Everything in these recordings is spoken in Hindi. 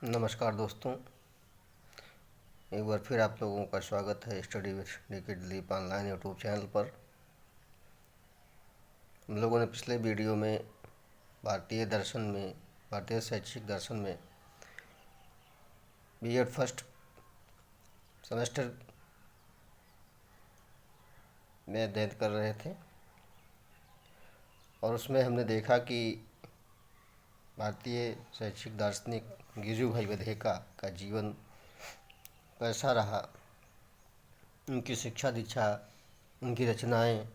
नमस्कार दोस्तों। एक बार फिर आप लोगों का स्वागत है study with D Dilip online YouTube channel पर। हम लोगों ने पिछले वीडियो में भारतीय शैक्षिक दर्शन में बीएड फर्स्ट सेमेस्टर में अध्ययन कर रहे थे और उसमें हमने देखा कि भारतीय शैक्षिक दार्शनिक गिरजू भाई बधेका का जीवन कैसा रहा, उनकी शिक्षा दीक्षा, उनकी रचनाएं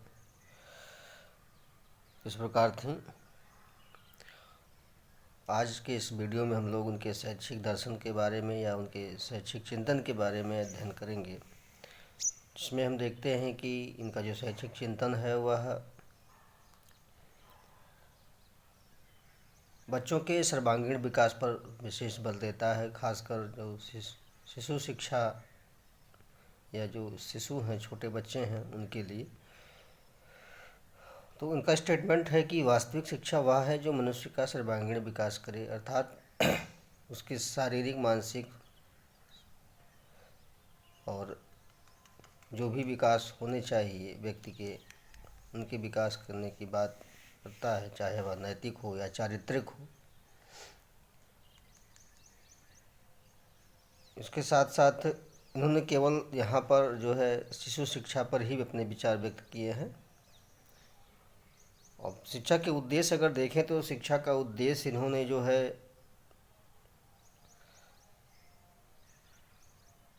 इस प्रकार थीं। आज के इस वीडियो में हम लोग उनके शैक्षिक दर्शन के बारे में या उनके शैक्षिक चिंतन के बारे में अध्ययन करेंगे, जिसमें हम देखते हैं कि इनका जो शैक्षिक चिंतन है वह बच्चों के सर्वांगीण विकास पर विशेष बल देता है। खासकर जो शिशु शिक्षा या जो शिशु हैं, छोटे बच्चे हैं, उनके लिए। तो उनका स्टेटमेंट है कि वास्तविक शिक्षा वह है जो मनुष्य का सर्वांगीण विकास करे, अर्थात उसके शारीरिक, मानसिक और जो भी विकास होने चाहिए व्यक्ति के, उनके विकास करने की बात करता है, चाहे वह नैतिक हो या चारित्रिक हो। इसके साथ साथ इन्होंने केवल यहाँ पर जो है शिशु शिक्षा पर ही अपने विचार व्यक्त किए हैं। और शिक्षा के उद्देश्य अगर देखें तो शिक्षा का उद्देश्य इन्होंने जो है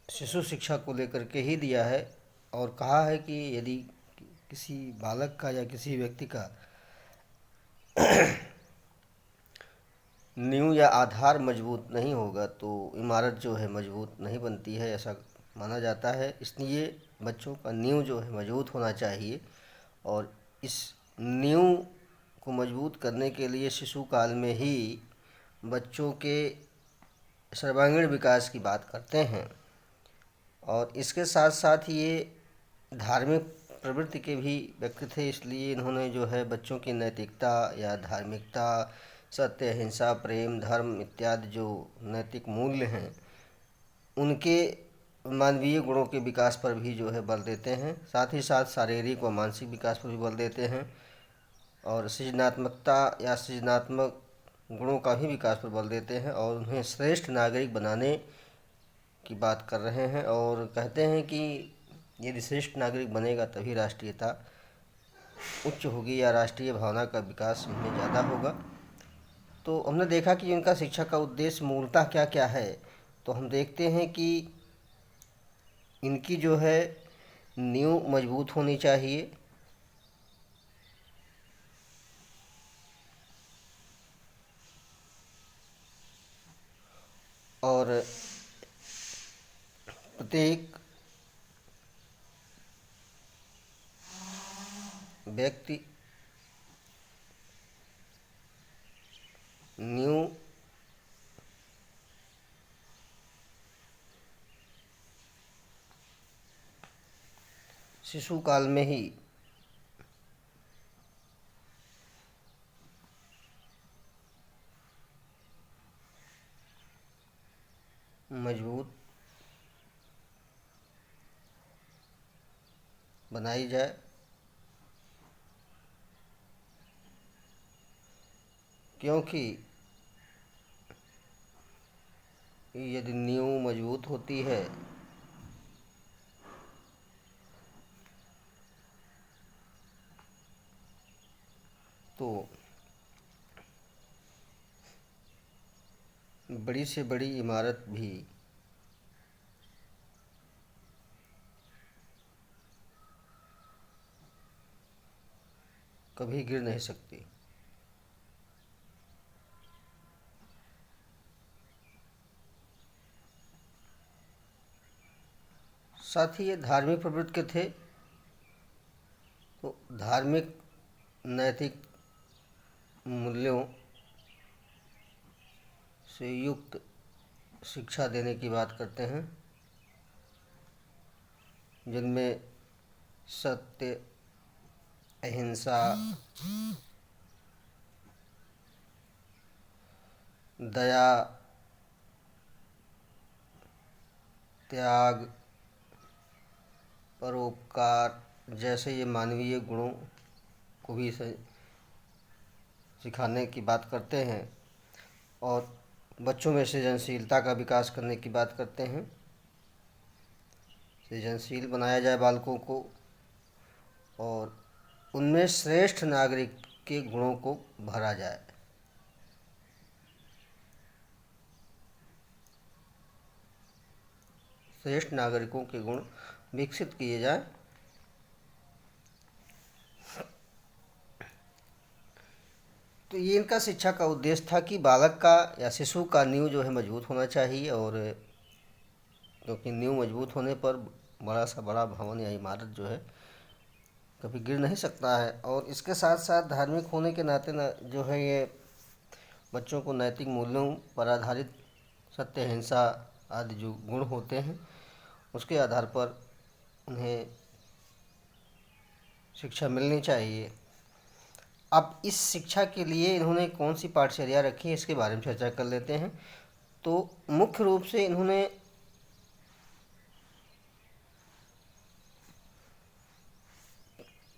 शिशु शिक्षा को लेकर के ही दिया है और कहा है कि यदि किसी बालक का या किसी व्यक्ति का नींव या आधार मजबूत नहीं होगा तो इमारत जो है मजबूत नहीं बनती है, ऐसा माना जाता है। इसलिए बच्चों का नींव जो है मजबूत होना चाहिए और इस नींव को मजबूत करने के लिए शिशु काल में ही बच्चों के सर्वांगीण विकास की बात करते हैं। और इसके साथ साथ ये धार्मिक प्रवृत्ति के भी व्यक्ति थे, इसलिए इन्होंने जो है बच्चों की नैतिकता या धार्मिकता, सत्य, अहिंसा, प्रेम, धर्म इत्यादि जो नैतिक मूल्य हैं, उनके मानवीय गुणों के विकास पर भी जो है बल देते हैं। साथ ही साथ शारीरिक व मानसिक विकास पर भी बल देते हैं और सृजनात्मकता या सृजनात्मक गुणों का भी विकास पर बल देते हैं और उन्हें श्रेष्ठ नागरिक बनाने की बात कर रहे हैं। और कहते हैं कि यदि श्रेष्ठ नागरिक बनेगा तभी राष्ट्रीयता उच्च होगी या राष्ट्रीय भावना का विकास इनमें ज़्यादा होगा। तो हमने देखा कि इनका शिक्षा का उद्देश्य मूलतः क्या क्या है। तो हम देखते हैं कि इनकी जो है नींव मजबूत होनी चाहिए और प्रत्येक व्यक्ति नींव शिशु काल में ही मजबूत बनाई जाए, क्योंकि यदि नींव मजबूत होती है तो बड़ी से बड़ी इमारत भी कभी गिर नहीं सकती। साथ ही ये धार्मिक प्रवृत्ति के थे, तो धार्मिक नैतिक मूल्यों से युक्त शिक्षा देने की बात करते हैं, जिनमें सत्य, अहिंसा, दया, त्याग, परोपकार जैसे ये मानवीय गुणों को भी सिखाने की बात करते हैं और बच्चों में सृजनशीलता का विकास करने की बात करते हैं। सृजनशील बनाया जाए बालकों को और उनमें श्रेष्ठ नागरिक के गुणों को भरा जाए। श्रेष्ठ नागरिकों के गुण विकसित किए जाए। तो ये इनका शिक्षा का उद्देश्य था कि बालक का या शिशु का नींव जो है मजबूत होना चाहिए, और क्योंकि नींव मजबूत होने पर बड़ा सा बड़ा भवन या इमारत जो है कभी गिर नहीं सकता है। और इसके साथ साथ धार्मिक होने के नाते न जो है ये बच्चों को नैतिक मूल्यों पर आधारित सत्य, अहिंसा आदि जो गुण होते हैं उसके आधार पर उन्हें शिक्षा मिलनी चाहिए। अब इस शिक्षा के लिए इन्होंने कौन सी पाठचर्या रखी है इसके बारे में चर्चा कर लेते हैं। तो मुख्य रूप से इन्होंने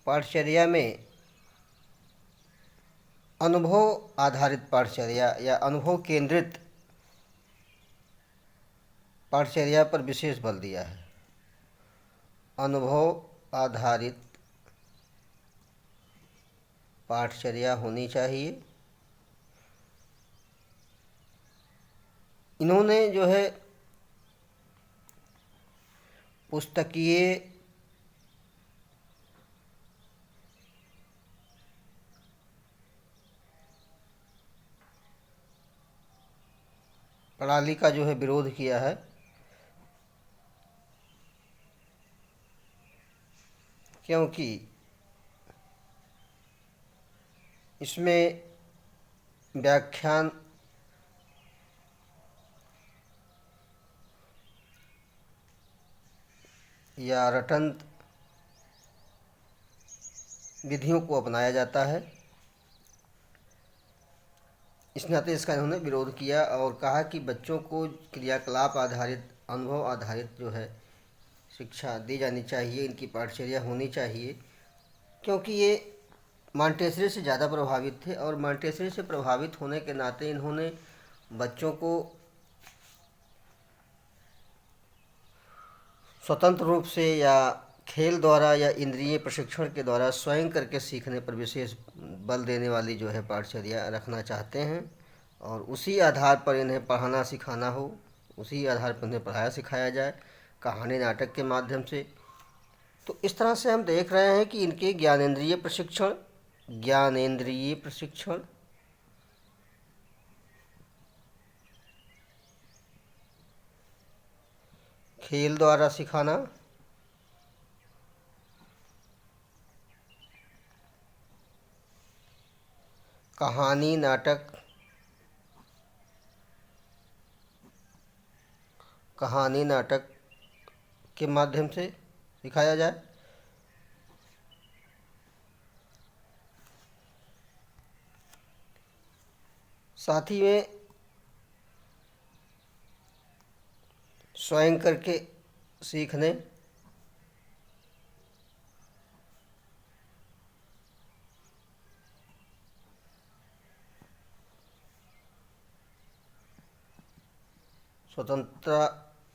पाठचर्या में अनुभव आधारित पाठचर्या या अनुभव केंद्रित पाठचर्या पर विशेष बल दिया है। अनुभव आधारित पाठचर्या होनी चाहिए। इन्होंने जो है पुस्तकीय प्रणाली का जो है विरोध किया है, क्योंकि इसमें व्याख्यान या रटंत विधियों को अपनाया जाता है। इस नाते इसका इन्होंने विरोध किया और कहा कि बच्चों को क्रियाकलाप आधारित, अनुभव आधारित जो है शिक्षा दी जानी चाहिए, इनकी पाठचर्या होनी चाहिए। क्योंकि ये मॉन्टेसरी से ज़्यादा प्रभावित थे और मॉन्टेसरी से प्रभावित होने के नाते इन्होंने बच्चों को स्वतंत्र रूप से या खेल द्वारा या इंद्रिय प्रशिक्षण के द्वारा स्वयं करके सीखने पर विशेष बल देने वाली जो है पाठचर्या रखना चाहते हैं, और उसी आधार पर इन्हें पढ़ाना सिखाना हो, उसी आधार पर इन्हें पढ़ाया सिखाया जाए कहानी नाटक के माध्यम से। तो इस तरह से हम देख रहे हैं कि इनके ज्ञानेंद्रिय प्रशिक्षण, खेल द्वारा सिखाना, कहानी नाटक के माध्यम से सिखाया जाए। साथ ही में स्वयं करके सीखने,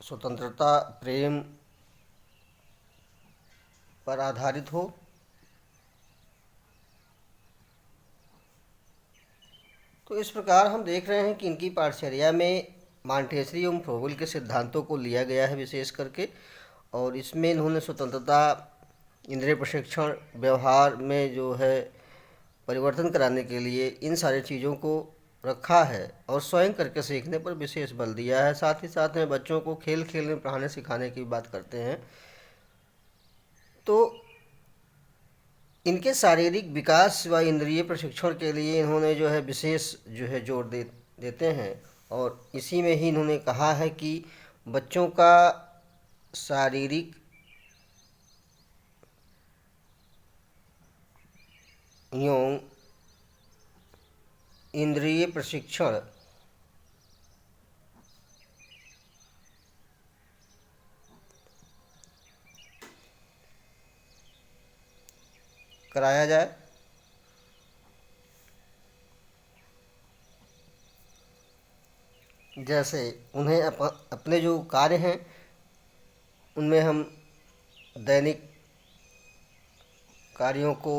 स्वतंत्रता प्रेम पर आधारित हो। तो इस प्रकार हम देख रहे हैं कि इनकी पाठचर्या में मॉन्टेसरी एवं फ्रोबेल के सिद्धांतों को लिया गया है विशेष करके, और इसमें इन्होंने स्वतंत्रता, इंद्रिय प्रशिक्षण, व्यवहार में जो है परिवर्तन कराने के लिए इन सारी चीज़ों को रखा है और स्वयं करके सीखने पर विशेष बल दिया है। साथ ही साथ में बच्चों को खेल खेल में पढ़ाने सिखाने की बात करते हैं। तो इनके शारीरिक विकास व इंद्रिय प्रशिक्षण के लिए इन्होंने जो है विशेष जो है जोर देते हैं, और इसी में ही इन्होंने कहा है कि बच्चों का शारीरिक एवं इंद्रिय प्रशिक्षण कराया जाए। जैसे उन्हें अपने जो कार्य हैं उनमें हम दैनिक कार्यों को,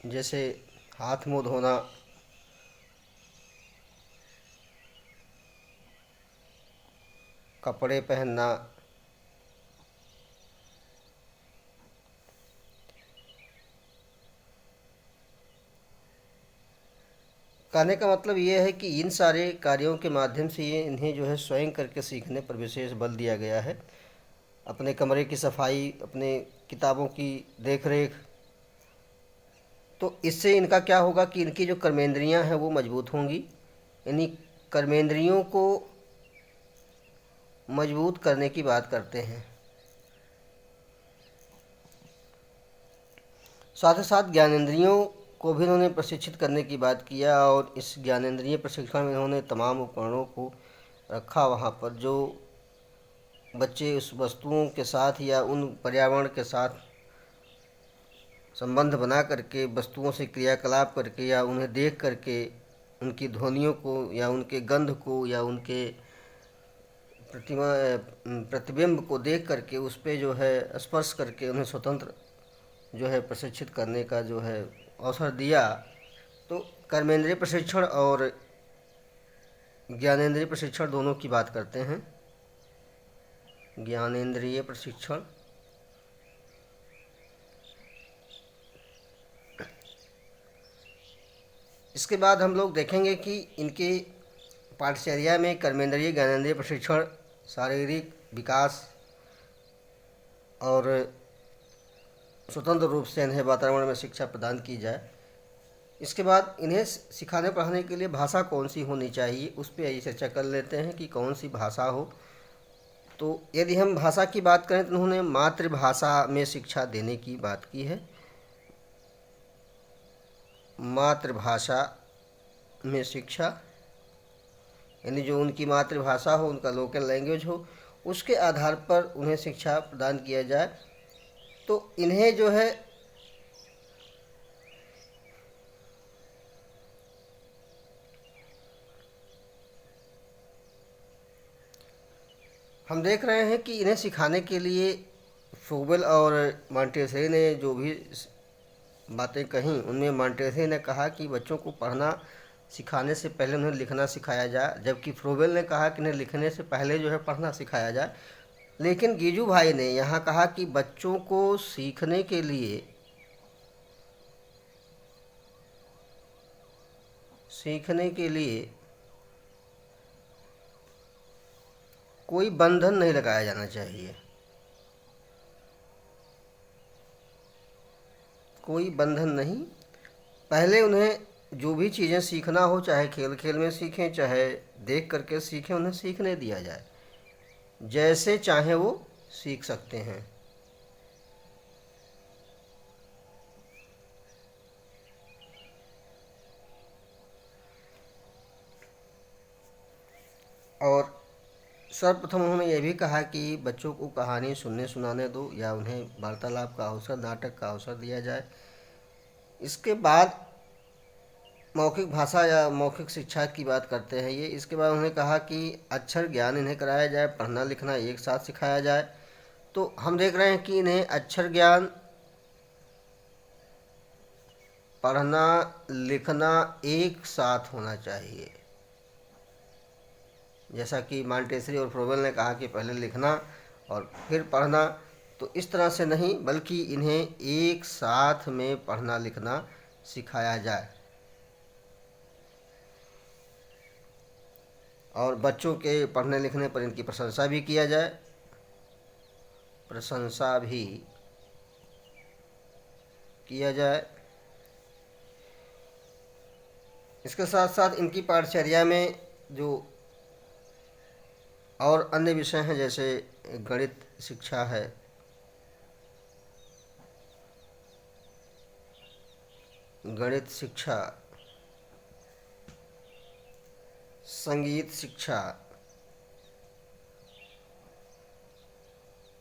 जैसे हाथ मुंह धोना, कपड़े पहनना, कहने का मतलब ये है कि इन सारे कार्यों के माध्यम से ये इन्हें जो है स्वयं करके सीखने पर विशेष बल दिया गया है। अपने कमरे की सफाई, अपने किताबों की देख रेख। तो इससे इनका क्या होगा कि इनकी जो कर्मेंद्रियां हैं वो मजबूत होंगी। इन्हीं कर्मेंद्रियों को मजबूत करने की बात करते हैं। साथ ही साथ ज्ञानेंद्रियों को भी उन्होंने प्रशिक्षित करने की बात किया, और इस ज्ञानेंद्रिय प्रशिक्षण में उन्होंने तमाम उपकरणों को रखा वहाँ पर, जो बच्चे उस वस्तुओं के साथ या उन पर्यावरण के साथ संबंध बना करके, वस्तुओं से क्रियाकलाप करके या उन्हें देख करके, उनकी ध्वनियों को या उनके गंध को या उनके प्रतिमा प्रतिबिंब को देख करके उस पर जो है स्पर्श करके उन्हें स्वतंत्र जो है प्रशिक्षित करने का जो है अवसर दिया। तो कर्मेंद्रीय प्रशिक्षण और ज्ञानेंद्रिय प्रशिक्षण दोनों की बात करते हैं। ज्ञानेंद्रिय प्रशिक्षण, इसके बाद हम लोग देखेंगे कि इनके पाठचर्या में कर्मेंद्रीय ज्ञानेंद्रिय प्रशिक्षण, शारीरिक विकास और स्वतंत्र रूप से इन्हें वातावरण में शिक्षा प्रदान की जाए। इसके बाद इन्हें सिखाने पढ़ाने के लिए भाषा कौन सी होनी चाहिए, उस पर यही चर्चा कर लेते हैं कि कौन सी भाषा हो। तो यदि हम भाषा की बात करें तो उन्होंने मातृभाषा में शिक्षा देने की बात की है। मातृभाषा में शिक्षा, यानी जो उनकी मातृभाषा हो, उनका लोकल लैंग्वेज हो, उसके आधार पर उन्हें शिक्षा प्रदान किया जाए। तो इन्हें जो है हम देख रहे हैं कि इन्हें सिखाने के लिए फ्रोबेल और मॉन्टेसरी ने जो भी बातें कहीं, उनमें मॉन्टेसरी ने कहा कि बच्चों को पढ़ना सिखाने से पहले उन्हें लिखना सिखाया जाए, जबकि फ्रोबेल ने कहा कि इन्हें लिखने से पहले जो है पढ़ना सिखाया जाए। लेकिन गीजू भाई ने यहाँ कहा कि बच्चों को सीखने के लिए कोई बंधन नहीं लगाया जाना चाहिए। कोई बंधन नहीं, पहले उन्हें जो भी चीज़ें सीखना हो, चाहे खेल खेल में सीखें, चाहे देख करके सीखें, उन्हें सीखने दिया जाए, जैसे चाहे वो सीख सकते हैं। और सर्वप्रथम उन्होंने यह भी कहा कि बच्चों को कहानी सुनने सुनाने दो, या उन्हें वार्तालाप का अवसर, नाटक का अवसर दिया जाए। इसके बाद मौखिक भाषा या मौखिक शिक्षा की बात करते हैं ये। इसके बाद उन्होंने कहा कि अक्षर ज्ञान इन्हें कराया जाए, पढ़ना लिखना एक साथ सिखाया जाए। तो हम देख रहे हैं कि इन्हें अक्षर ज्ञान, पढ़ना लिखना एक साथ होना चाहिए। जैसा कि मॉन्टेसरी और फ्रोबेल ने कहा कि पहले लिखना और फिर पढ़ना, तो इस तरह से नहीं, बल्कि इन्हें एक साथ में पढ़ना लिखना सिखाया जाए। और बच्चों के पढ़ने लिखने पर इनकी प्रशंसा भी किया जाए, प्रशंसा भी किया जाए। इसके साथ साथ इनकी पाठचर्या में जो और अन्य विषय हैं, जैसे गणित शिक्षा है, गणित शिक्षा, संगीत शिक्षा,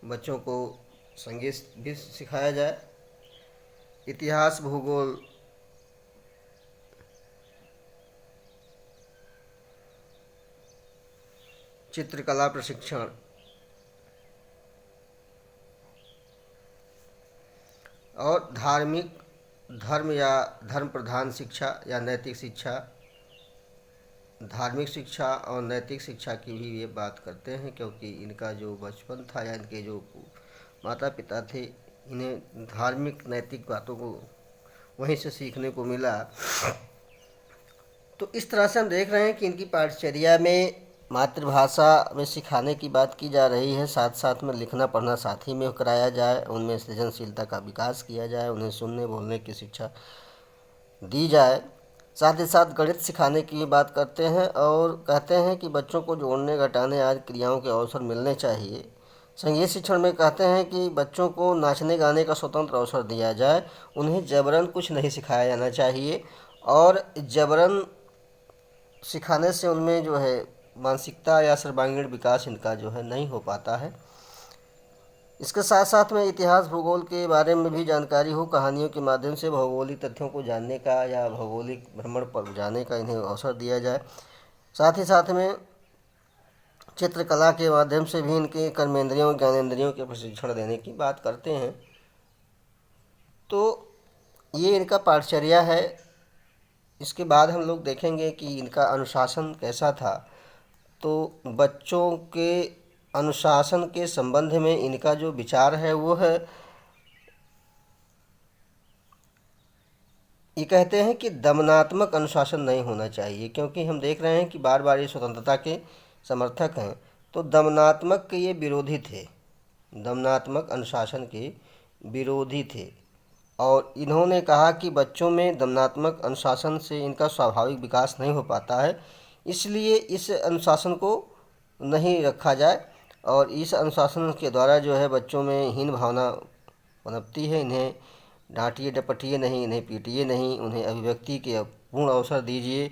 बच्चों को संगीत भी सिखाया जाए। इतिहास, भूगोल, चित्रकला प्रशिक्षण और धर्म या धर्म प्रधान शिक्षा या नैतिक शिक्षा, धार्मिक शिक्षा और नैतिक शिक्षा की भी ये बात करते हैं, क्योंकि इनका जो बचपन था या इनके जो माता पिता थे, इन्हें धार्मिक नैतिक बातों को वहीं से सीखने को मिला। तो इस तरह से हम देख रहे हैं कि इनकी पाठचर्या में मातृभाषा में सिखाने की बात की जा रही है, साथ साथ में लिखना पढ़ना साथ ही में कराया जाए, उनमें सृजनशीलता का विकास किया जाए, उन्हें सुनने बोलने की शिक्षा दी जाए। साथ ही साथ गणित सिखाने की बात करते हैं और कहते हैं कि बच्चों को जोड़ने घटाने आदि क्रियाओं के अवसर मिलने चाहिए। संगीत शिक्षण में कहते हैं कि बच्चों को नाचने गाने का स्वतंत्र अवसर दिया जाए, उन्हें जबरन कुछ नहीं सिखाया जाना चाहिए, और जबरन सिखाने से उनमें जो है मानसिकता या सर्वांगीण विकास इनका जो है नहीं हो पाता है। इसके साथ साथ में इतिहास भूगोल के बारे में भी जानकारी हो, कहानियों के माध्यम से भौगोलिक तथ्यों को जानने का या भौगोलिक भ्रमण पर जाने का इन्हें अवसर दिया जाए। साथ ही साथ में चित्रकला के माध्यम से भी इनके कर्मेंद्रियों ज्ञानेंद्रियों के प्रशिक्षण देने की बात करते हैं। तो ये इनका पाठचर्या है। इसके बाद हम लोग देखेंगे कि इनका अनुशासन कैसा था। तो बच्चों के अनुशासन के संबंध में इनका जो विचार है वो है, ये कहते हैं कि दमनात्मक अनुशासन नहीं होना चाहिए, क्योंकि हम देख रहे हैं कि बार बार ये स्वतंत्रता के समर्थक हैं। तो दमनात्मक के ये विरोधी थे, दमनात्मक अनुशासन के विरोधी थे, और इन्होंने कहा कि बच्चों में दमनात्मक अनुशासन से इनका स्वाभाविक विकास नहीं हो पाता है, इसलिए इस अनुशासन को नहीं रखा जाए, और इस अनुशासन के द्वारा जो है बच्चों में हीन भावना पनपती है। इन्हें डांटिए डपटिए नहीं, इन्हें पीटिए नहीं, उन्हें अभिव्यक्ति के पूर्ण अवसर दीजिए।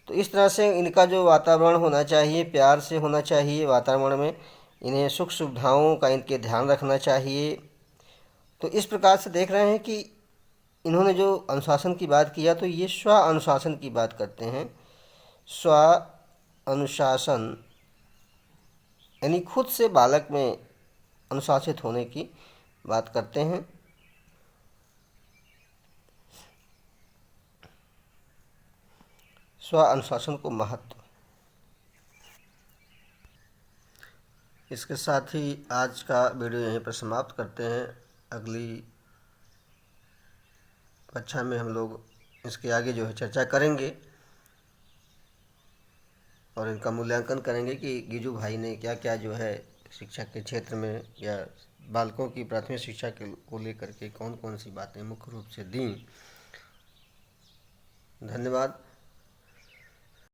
तो इस तरह से इनका जो वातावरण होना चाहिए प्यार से होना चाहिए वातावरण में, इन्हें सुख सुविधाओं का इनके ध्यान रखना चाहिए। तो इस प्रकार से देख रहे हैं कि इन्होंने जो अनुशासन की बात किया, तो ये स्व अनुशासन की बात करते हैं। स्व अनुशासन यानी खुद से बालक में अनुशासित होने की बात करते हैं। स्व अनुशासन को महत्व। इसके साथ ही आज का वीडियो यहीं पर समाप्त करते हैं। अगली कक्षा में हम लोग इसके आगे जो है चर्चा करेंगे और इनका मूल्यांकन करेंगे कि गिजू भाई ने क्या क्या जो है शिक्षा के क्षेत्र में या बालकों की प्राथमिक शिक्षा के को लेकर के कौन कौन सी बातें मुख्य रूप से दी। धन्यवाद।